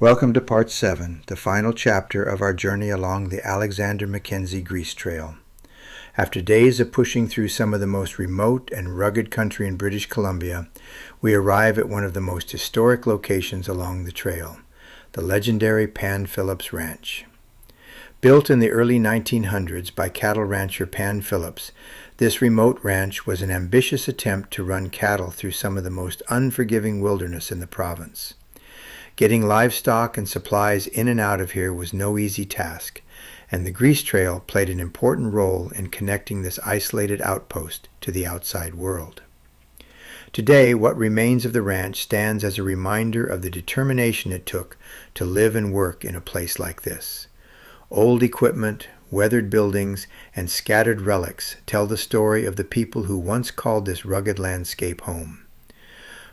Welcome to Part 7, the final chapter of our journey along the Alexander Mackenzie Grease Trail. After days of pushing through some of the most remote and rugged country in British Columbia, we arrive at one of the most historic locations along the trail, the legendary Pan Phillips Ranch. Built in the early 1900s by cattle rancher Pan Phillips, this remote ranch was an ambitious attempt to run cattle through some of the most unforgiving wilderness in the province. Getting livestock and supplies in and out of here was no easy task, and the Grease Trail played an important role in connecting this isolated outpost to the outside world. Today, what remains of the ranch stands as a reminder of the determination it took to live and work in a place like this. Old equipment, weathered buildings, and scattered relics tell the story of the people who once called this rugged landscape home.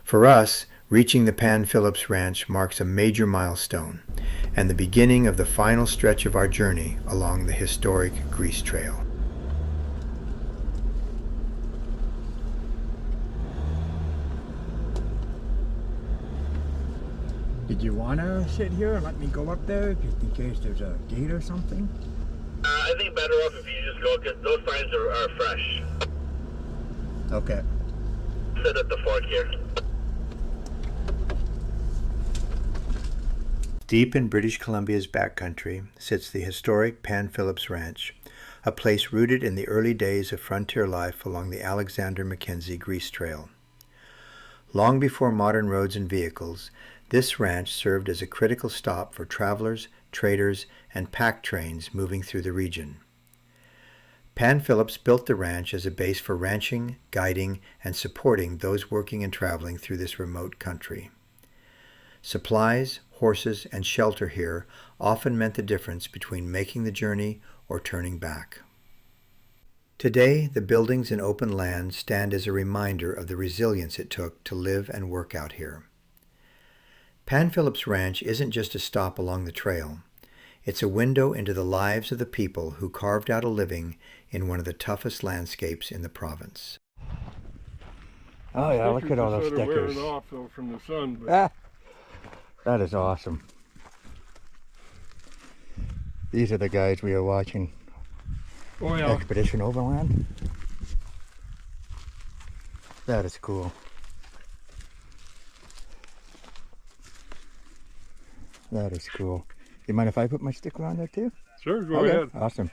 For us, reaching the Pan Phillips Ranch marks a major milestone and the beginning of the final stretch of our journey along the historic Grease Trail. Did you want to sit here and let me go up there just in case there's a gate or something? I think better off if you just go, because those signs are fresh. Okay. Sit at the fork here. Deep in British Columbia's backcountry sits the historic Pan Phillips Ranch, a place rooted in the early days of frontier life along the Alexander Mackenzie Grease Trail. Long before modern roads and vehicles, this ranch served as a critical stop for travelers, traders, and pack trains moving through the region. Pan Phillips built the ranch as a base for ranching, guiding, and supporting those working and traveling through this remote country. Supplies, horses, and shelter here often meant the difference between making the journey or turning back. Today, the buildings and open land stand as a reminder of the resilience it took to live and work out here. Pan Phillips Ranch isn't just a stop along the trail. It's a window into the lives of the people who carved out a living in one of the toughest landscapes in the province. Oh yeah, look at all those stickers. Wearing off though from the sun. But... that is awesome. These are the guys we are watching. Oh yeah. Expedition Overland. That is cool. That is cool. You mind if I put my sticker on there too? Sure, go ahead. Awesome.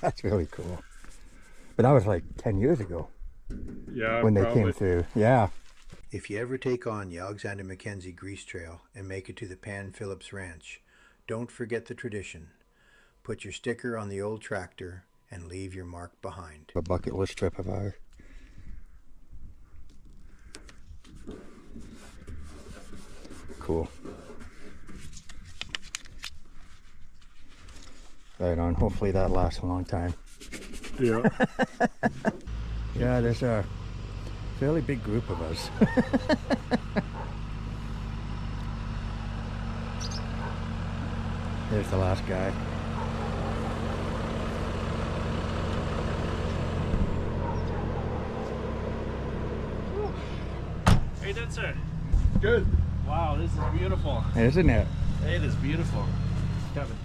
That's really cool. But that was like 10 years ago. Yeah, when they probably came through. Yeah. If you ever take on the Alexander Mackenzie Grease Trail and make it to the Pan Phillips Ranch, don't forget the tradition. Put your sticker on the old tractor and leave your mark behind. A bucket list trip of ours. Cool. Right on. Hopefully that lasts a long time. Yeah. Yeah, there's a fairly big group of us. There's the last guy. Hey, that's it. Good. Wow, this is beautiful. Isn't it? It is beautiful. Kevin.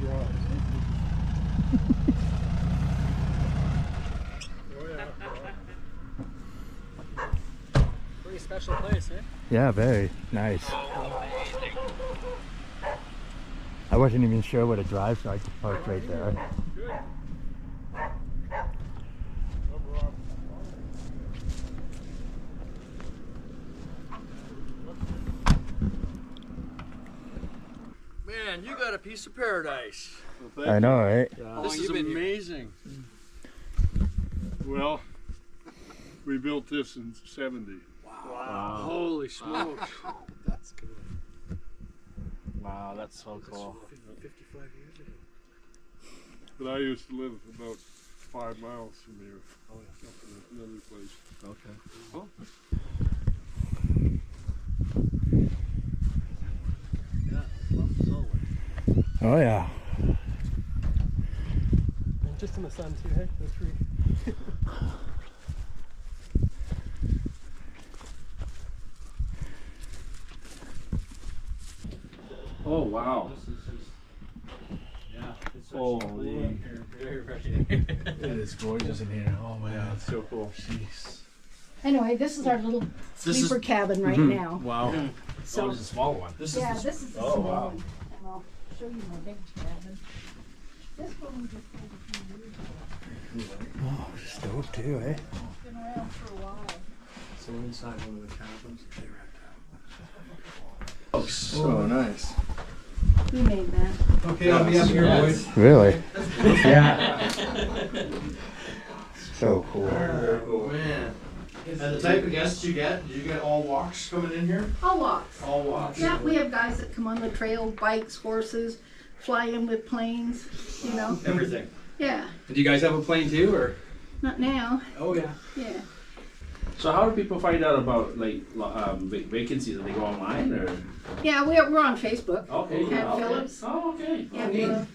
Oh, yeah. Pretty special place, eh? Yeah, very nice. I wasn't even sure where to drive, so I could park right there. Good. Man, you got a piece of paradise. Well, thank I know, right? This is amazing. Well, we built this in '70. Wow. Holy smokes. That's cool. Wow, that's so cool. 55 years ago. But I used to live about 5 miles from here. Oh, yeah. Up in another place. Okay. Cool. Yeah, Oh yeah. and just in the sun too, hey? That's free. Oh wow. Yeah, it's Holy. It is gorgeous in here. Oh man, Yeah, it's so cool. jeez. Anyway, this is our little This is- sleeper cabin right now. Wow. So, Oh, it's a small one. This yeah, is this is the oh, small wow. one. And I'll show you my big cabin. This one we just sold a few years ago. Oh, stove too, eh? It's been around for a while. so we're inside one of the cabins. So nice. We made that. Okay, I'll be up here, boys. Really? Yeah. So cool. Man. And the type of guests you get all walks coming in here? All walks. All walks. Yeah, we have guys that come on the trail, bikes, horses, fly in with planes, you know. Everything. Yeah, Do you guys have a plane too, or? not now. Oh yeah. Yeah. So how do people find out about like vacancies? Do they go online or? Yeah, we're on Facebook. Okay. Pan Phillips. Oh, okay. Yeah, we're on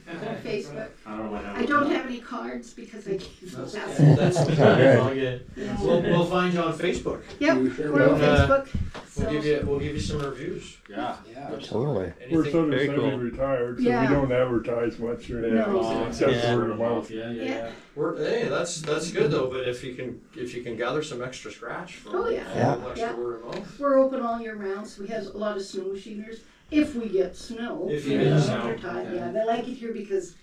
Facebook. I don't know what I don't have any cards because I gave them last. That's Okay. Yeah. We'll find you on Facebook. Yep, we're on Facebook. So, We'll give you some reviews. Yeah. Yeah. Totally. We're sort of Very cool. semi-retired, so Yeah. we don't advertise much or No. anything except word of mouth. Yeah. Yeah. Hey, that's good though. But if you can gather some extra scratch from Oh, yeah. Yeah. extra Yeah. word of mouth. we're open all year round, so we have a lot of snow machiners. If we get snow, If you in get the snow, wintertime, okay. yeah, they like it here because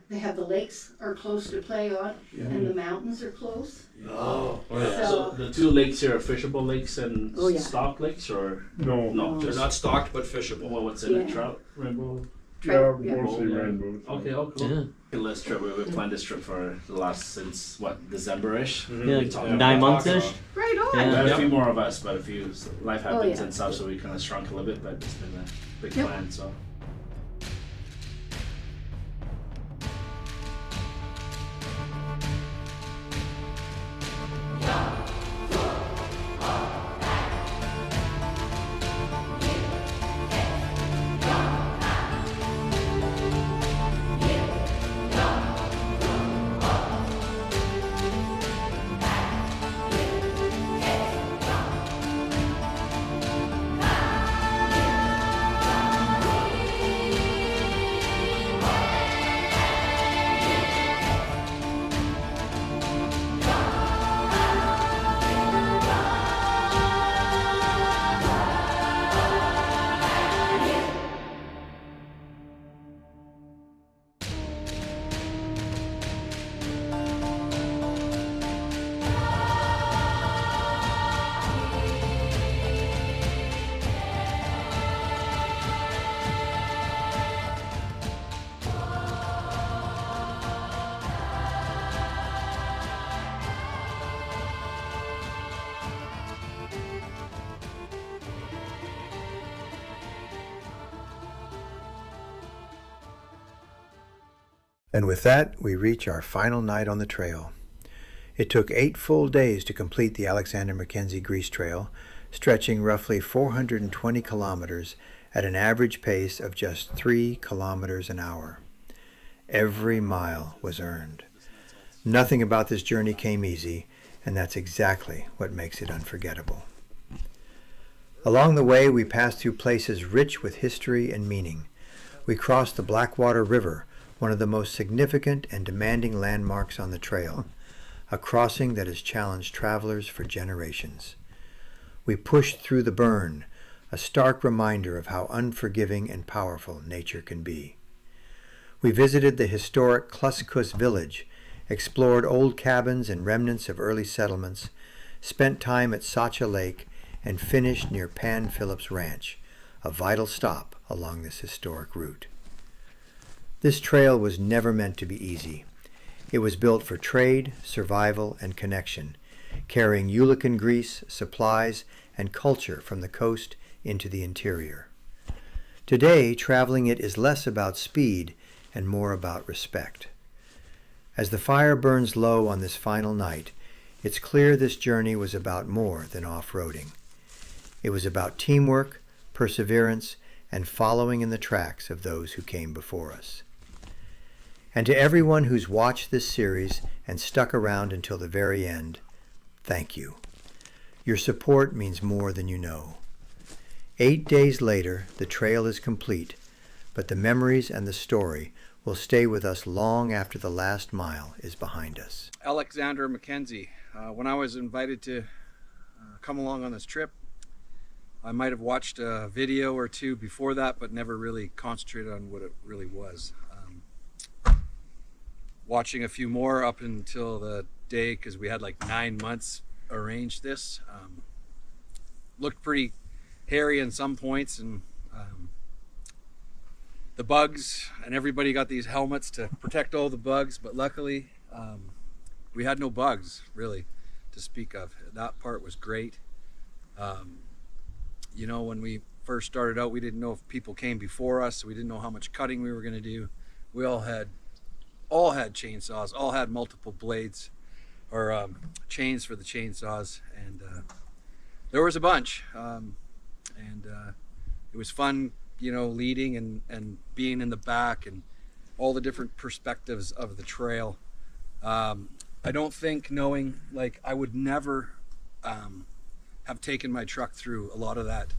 they have the lakes are close to play on, and the mountains are close. Oh, So the two lakes here are fishable lakes and Oh, yeah. stock lakes, or No, no? they're Just not stocked but fishable. well, what's in it? Yeah. Trout, rainbow. yeah, Yeah. mostly Yeah. rainbows. Okay, oh cool. Let's trip. We planned this trip for the last since what December-ish. Mm-hmm. Yeah, We talked about 9 months talking ish. Right on. Yeah. We had Yep. a few more of us, but a few life Oh, happens yeah. and stuff, so we kind of shrunk a little bit. But it's been a big Yep. plan. So And with that, we reach our final night on the trail. It took 8 full days to complete the Alexander Mackenzie Grease Trail, stretching roughly 420 kilometers at an average pace of just 3 kilometers an hour. Every mile was earned. Nothing about this journey came easy, and that's exactly what makes it unforgettable. Along the way, we passed through places rich with history and meaning. We crossed the Blackwater River, one of the most significant and demanding landmarks on the trail, a crossing that has challenged travelers for generations. We pushed through the burn, a stark reminder of how unforgiving and powerful nature can be. We visited the historic Cluscus village, explored old cabins and remnants of early settlements, spent time at Sacha Lake, and finished near Pan Phillips Ranch, a vital stop along this historic route. This trail was never meant to be easy. It was built for trade, survival, and connection, carrying Ulican grease, supplies, and culture from the coast into the interior. Today, traveling it is less about speed and more about respect. As the fire burns low on this final night, it's clear this journey was about more than off-roading. It was about teamwork, perseverance, and following in the tracks of those who came before us. And to everyone who's watched this series and stuck around until the very end, thank you. Your support means more than you know. 8 days later, the trail is complete, but the memories and the story will stay with us long after the last mile is behind us. Alexander Mackenzie. When I was invited to come along on this trip, I might have watched a video or two before that, but never really concentrated on what it really was. Watching a few more up until the day, because we had like 9 months arranged this. Looked pretty hairy in some points, and the bugs, and everybody got these helmets to protect all the bugs, but luckily we had no bugs really to speak of. That part was great. You know, when we first started out, we didn't know if people came before us, so we didn't know how much cutting we were going to do. We all had chainsaws, all had multiple blades or chains for the chainsaws, and there was a bunch, and it was fun, you know, leading and being in the back and all the different perspectives of the trail. I don't think, knowing, like, I would never have taken my truck through a lot of that.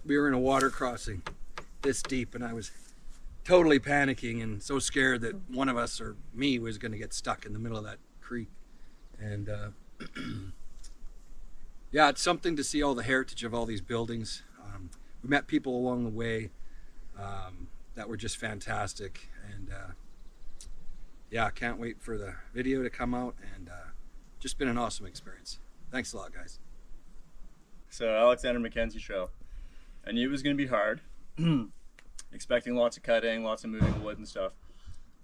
We were in a water crossing this deep, and I was totally panicking and so scared that one of us, or me, was going to get stuck in the middle of that creek. And yeah, it's something to see all the heritage of all these buildings. We met people along the way that were just fantastic, and yeah, can't wait for the video to come out, and just been an awesome experience. Thanks a lot, guys. So Alexander Mackenzie Trail. I knew it was going to be hard. Expecting lots of cutting, lots of moving wood and stuff.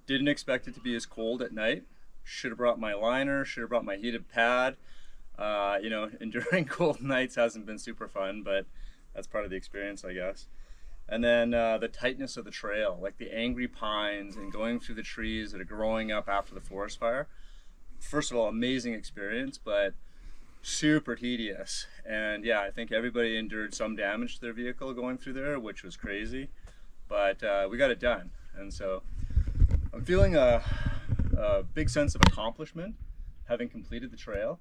Didn't expect it to be as cold at night. Should have brought my liner, should have brought my heated pad. You know, enduring cold nights hasn't been super fun, but that's part of the experience, I guess. And then the tightness of the trail, like the angry pines and going through the trees that are growing up after the forest fire. First of all, amazing experience, but super tedious. And yeah, I think everybody endured some damage to their vehicle going through there, which was crazy. But we got it done. And so I'm feeling a big sense of accomplishment having completed the trail.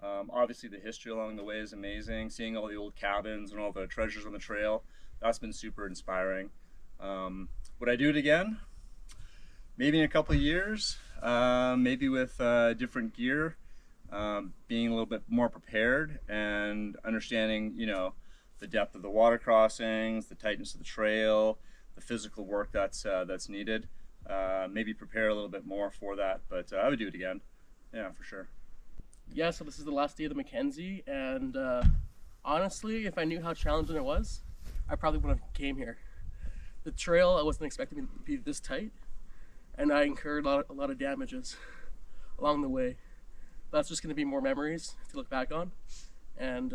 Obviously the history along the way is amazing. Seeing all the old cabins and all the treasures on the trail, that's been super inspiring. Would I do it again? Maybe in a couple of years, maybe with different gear, being a little bit more prepared and understanding, you know, the depth of the water crossings, the tightness of the trail, the physical work that's needed. Maybe prepare a little bit more for that, but I would do it again. Yeah, for sure. Yeah, so this is the last day of the Mackenzie, and honestly, if I knew how challenging it was, I probably wouldn't have came here. The trail, I wasn't expecting it to be this tight, and I incurred a lot of damages along the way. That's just going to be more memories to look back on, and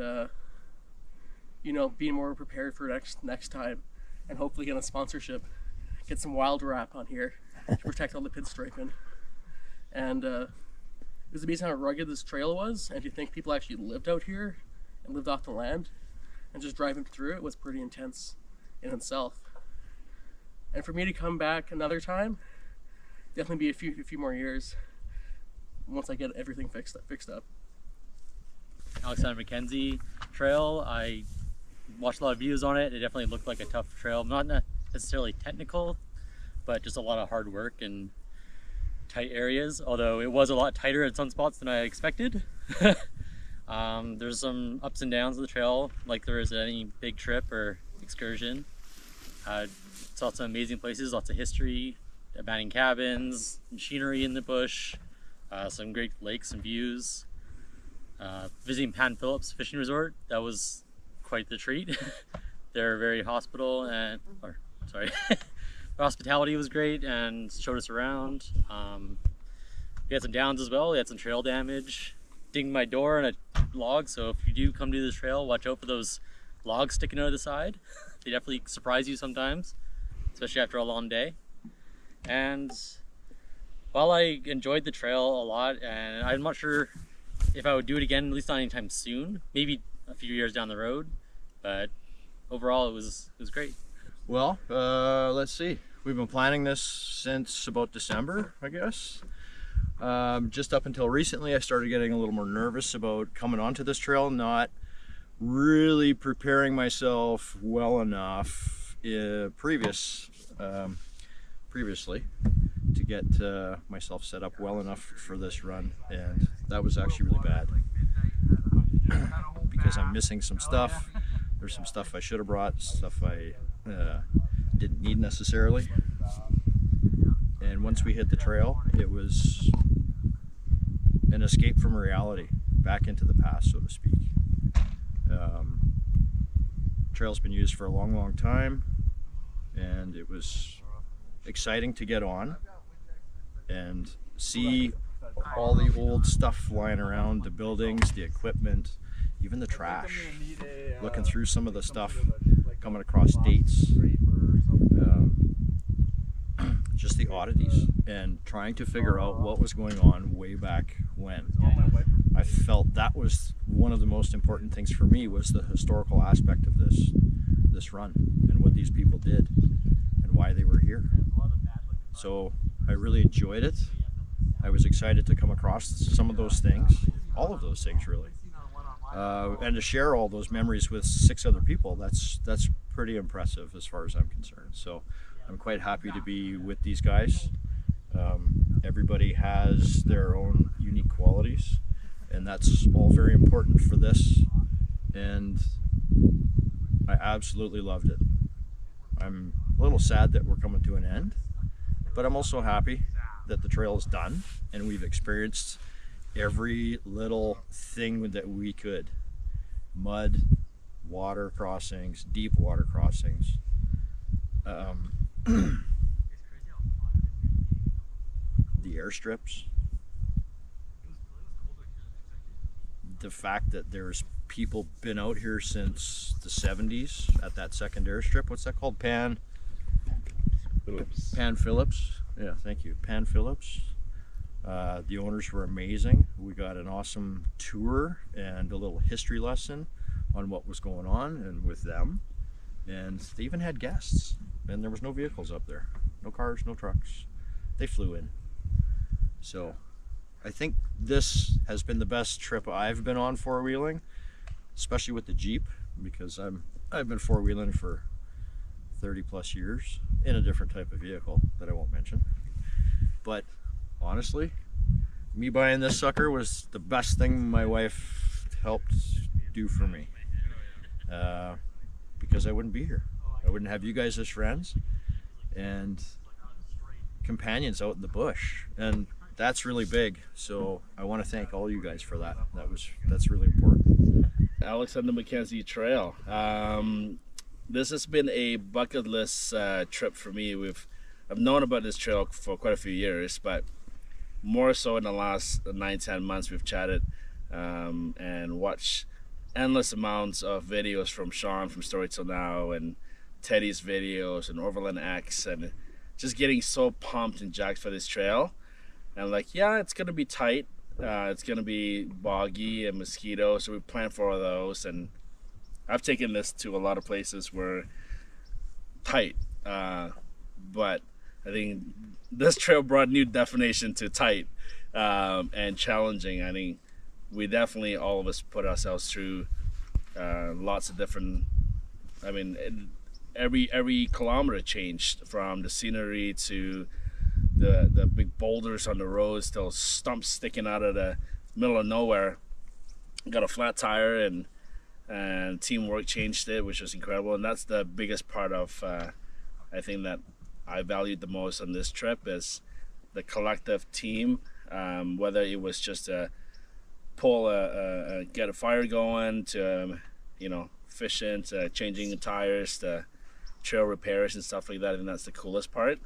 you know, being more prepared for next time, and hopefully get a sponsorship, get some wild wrap on here to protect all the pinstriping. And it was amazing how rugged this trail was, and to think people actually lived out here and lived off the land, and just driving through it was pretty intense in itself. And for me to come back another time, definitely be a few more years once I get everything fixed up. Alexander Mackenzie Trail, I watched a lot of videos on it. It definitely looked like a tough trail, not necessarily technical, but just a lot of hard work and tight areas, although it was a lot tighter at some spots than I expected. There's some ups and downs of the trail, like there is at any big trip or excursion. Saw some amazing places, lots of history, abandoned cabins, machinery in the bush, some great lakes and views. Visiting Pan Phillips fishing resort, that was quite the treat. They're very their hospitality was great and showed us around. We had some downs as well. We had some trail damage. Dinged my door on a log, so if you do come to this trail, watch out for those logs sticking out of the side. They definitely surprise you sometimes, especially after a long day. And while I enjoyed the trail a lot, and I'm not sure if I would do it again, at least not anytime soon, maybe a few years down the road, but overall it was great. Well, let's see. We've been planning this since about December, I guess. Just up until recently, I started getting a little more nervous about coming onto this trail, not really preparing myself well enough previously to get myself set up well enough for this run, and that was actually really bad because I'm missing some stuff. There's some stuff I should have brought, stuff I didn't need necessarily. And once we hit the trail, it was an escape from reality, back into the past, so to speak. Trail's been used for a long, long time, and it was exciting to get on and see all the old stuff lying around, the buildings, the equipment, even the trash. Looking through some of the stuff, coming across dates, just the oddities, and trying to figure out what was going on way back when. I felt that was one of the most important things for me, was the historical aspect of this run and what these people did and why they were here. So I really enjoyed it. I was excited to come across some of those things, all of those things really, and to share all those memories with 6 other people. That's pretty impressive as far as I'm concerned. So I'm quite happy to be with these guys. Everybody has their own unique qualities, and that's all very important for this, and I absolutely loved it. I'm a little sad that we're coming to an end, but I'm also happy that the trail is done and we've experienced every little thing that we could. Mud, water crossings, deep water crossings, the airstrips, the fact that there's people been out here since the 70s at that second airstrip. What's that called? Pan Phillips. Yeah, thank you. Pan Phillips. The owners were amazing. We got an awesome tour and a little history lesson on what was going on and with them. And they even had guests, and there was no vehicles up there. No cars, no trucks. They flew in. So I think this has been the best trip I've been on four-wheeling, especially with the Jeep, because I've been four-wheeling for 30 plus years in a different type of vehicle that I won't mention. But honestly, me buying this sucker was the best thing my wife helped do for me, because I wouldn't be here. I wouldn't have you guys as friends and companions out in the bush, and that's really big. So I want to thank all you guys for that. That's really important. Alexander Mackenzie Trail. This has been a bucket list trip for me. I've known about this trail for quite a few years, but more so in the last 9-10 months we've chatted and watched endless amounts of videos from Sean from Story Till Now, and Teddy's videos, and Overland X, and just getting so pumped and jacked for this trail. And I'm like, yeah, it's gonna be tight, it's gonna be boggy and mosquito, so we planned for all those. And I've taken this to a lot of places where tight, but I think this trail brought new definition to tight and challenging. I think we definitely, all of us, put ourselves through lots of different, I mean, every kilometer changed, from the scenery to the big boulders on the roads, those stumps sticking out of the middle of nowhere. Got a flat tire, and teamwork changed it, which was incredible. And that's the biggest part of I think that I valued the most on this trip, is the collective team, whether it was just a pull get a fire going, to fishing, to changing the tires, to trail repairs and stuff like that. I think that's the coolest part.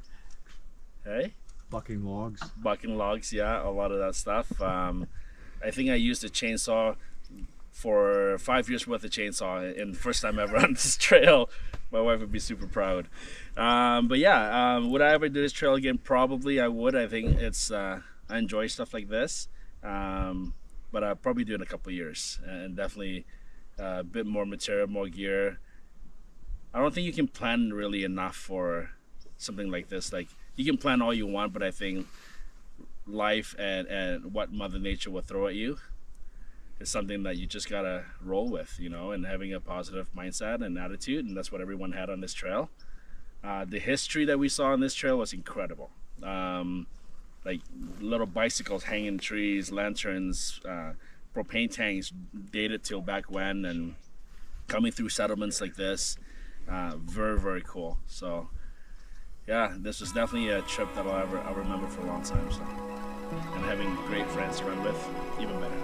Hey, bucking logs, yeah, a lot of that stuff. I think I used a chainsaw for 5 years worth of chainsaw, and first time ever on this trail. My wife would be super proud. But yeah, would I ever do this trail again? Probably I would. I think it's I enjoy stuff like this, but I'll probably do it in a couple of years, and definitely a bit more material, more gear. I don't think you can plan really enough for something like this. Like, you can plan all you want, but I think life and what Mother Nature will throw at you, is something that you just gotta roll with, and having a positive mindset and attitude, and that's what everyone had on this trail. The history that we saw on this trail was incredible. Like little bicycles hanging in trees, lanterns, propane tanks dated till back when, and coming through settlements like this, very, very cool. So yeah, this was definitely a trip that I'll remember for a long time. So, and having great friends to run with, even better.